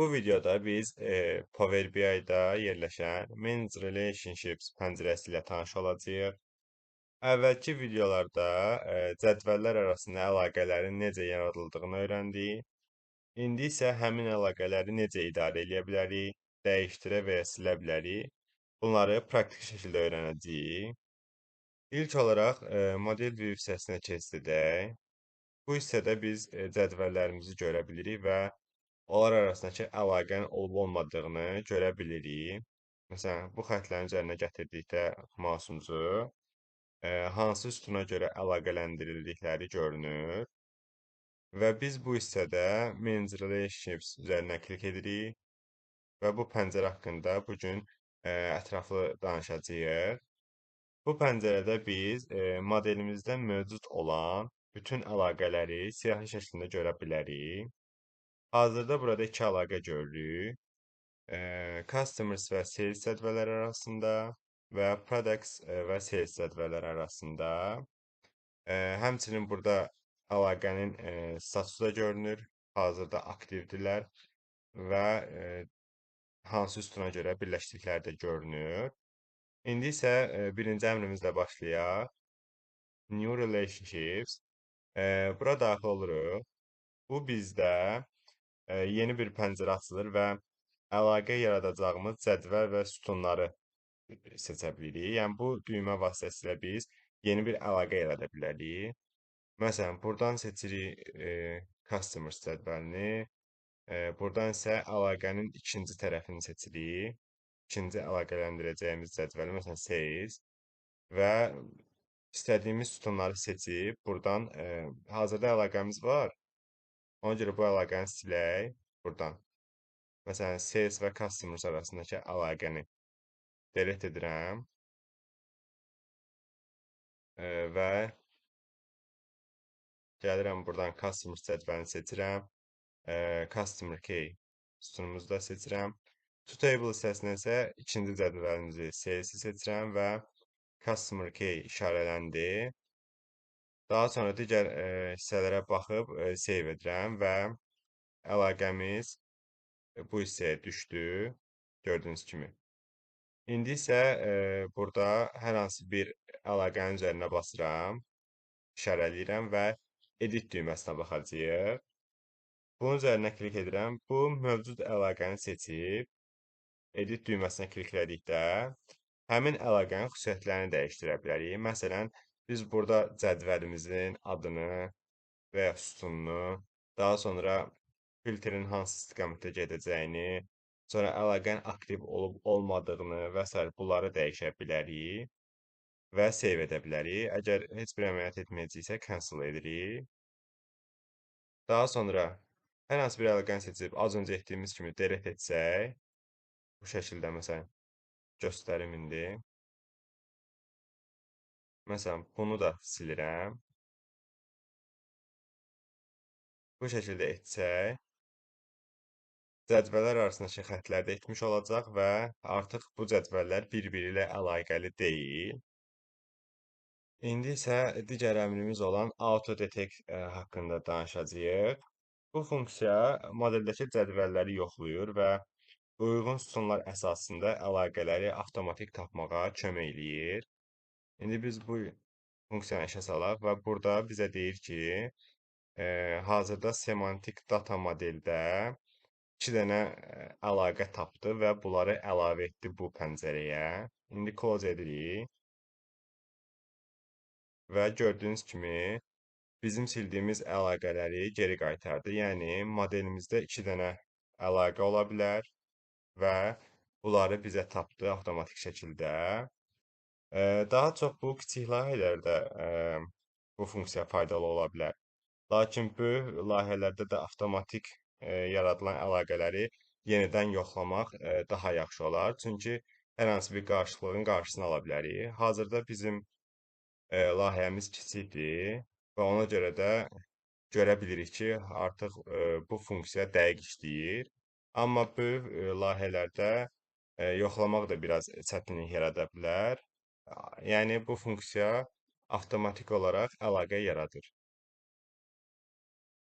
Bu videoda biz Power BI-da yerləşən Manage Relationships pəncərəsi ilə tanış olacağıq. Əvvəlki videolarda cədvəllər arasında əlaqələrin necə yaradıldığını öyrəndik. İndi isə həmin əlaqələri necə idarə edə bilərik, dəyişdirə və ya silə bilərik. Bunları praktik şəkildə öyrənəcəyik. İlk olaraq model view hissəsinə keçid edək. Bu hissədə biz cədvəllərimizi görə bilirik və onlar arasındakı əlaqənin olub-olmadığını görə bilirik. Məsələn, bu xətlərin üzərinə gətirdikdə mausumuzu hansı sütuna görə əlaqələndirildikləri görünür və biz bu hissədə Manage Relationships üzərinə klik edirik və bu pəncərə haqqında bu gün ətraflı danışacağıq. Bu pəncərədə biz modelimizdə mövcud olan bütün əlaqələri siyahı şəklində görə bilərik. Hazırda burada iki əlaqə görürük. Customers və sales cədvəlləri arasında və products və sales cədvəlləri arasında. Həmçinin burada əlaqənin statusu da görünür. Hazırda aktivdirlər və hansı sütuna görə birləşdikləri də görünür. İndi isə birinci əmrimizlə başlayaq. New Relationships. Bura daxil oluruq. Bu bizdə yeni bir pəncərə açılır və əlaqə yaradacağımız cədvəl və sütunları seçə bilirik. Yəni, bu düymə vasitəsilə biz yeni bir əlaqə yarada bilərik. Məsələn, buradan seçirik Customers cədvəlini. Buradan isə əlaqənin ikinci tərəfini seçirik. İkinci əlaqələndirəcəyimiz cədvəli, məsələn, sales və istədiyimiz sütunları seçib buradan hazırda əlaqəmiz var. Ona görə bu əlaqəni silək buradan. Məsələn, sales və customers arasındakı əlaqəni delete edirəm və gəlirəm buradan customers cədvəlini seçirəm. Customer key sütunumuzu da seçirəm. To table hissəsində isə ikinci cədvəlimizi sales-i seçirəm və customer key işarələndi. Daha sonra digər hissələrə baxıb save edirəm və əlaqəmiz bu hissəyə düşdü, gördüyünüz kimi. İndi isə burada hər hansı bir əlaqənin üzərinə basıram, işarələyirəm və edit düyməsinə baxacağıq. Bunun üzərinə klik edirəm. Bu mövcud əlaqəni seçib edit düyməsinə kliklədikdə həmin əlaqənin xüsusiyyətlərini dəyişdirə bilərik. Məsələn, biz burada cədvəlimizin adını və ya sütununu, daha sonra filtrin hansı istiqamətdə gedəcəyini, sonra əlaqənin aktiv olub-olmadığını və s. bunları dəyişə bilərik və save edə bilərik. Əgər heç bir əməliyyat etməyəcəksə, cancel edirik. Daha sonra hər hansı bir əlaqəni seçib az öncə etdiyimiz kimi delete etsək, bu şəkildə məsələn göstərim indi. Məsələn, bunu da silirəm. Bu şəkildə etsək, cədvəllər arasındakı xətləri də etmiş olacaq və artıq bu cədvəllər bir-biri ilə əlaqəli deyil. İndi isə digər əmrimiz olan AutoDetect haqqında danışacağıq. Bu funksiya modeldəki cədvəlləri yoxlayır və uyğun sütunlar əsasında əlaqələri avtomatik tapmağa kömək eləyir. İndi biz bu funksiyanı işə salaq və burada bizə deyir ki, hazırda semantik data modeldə 2 dənə əlaqə tapdı və bunları əlavə etdi bu pəncərəyə. İndi close edirik və gördüyünüz kimi bizim sildiyimiz əlaqələri geri qaytardı. Yəni, modelimizdə 2 dənə əlaqə ola bilər və bunları bizə tapdı avtomatik şəkildə. Daha çox bu kiçik layihələrdə bu funksiya faydalı ola bilər. Lakin böyük layihələrdə də avtomatik yaradılan əlaqələri yenidən yoxlamaq daha yaxşı olar. Çünki hər hansı bir qarışıqlığın qarşısını ala bilərik. Hazırda bizim layihəmiz kiçikdir və ona görə də görə bilirik ki, artıq bu funksiya dəqiq işləyir. Amma böyük layihələrdə yoxlamaq da biraz çətinlik yarada bilər. Yəni, bu funksiya avtomatik olaraq əlaqə yaradır.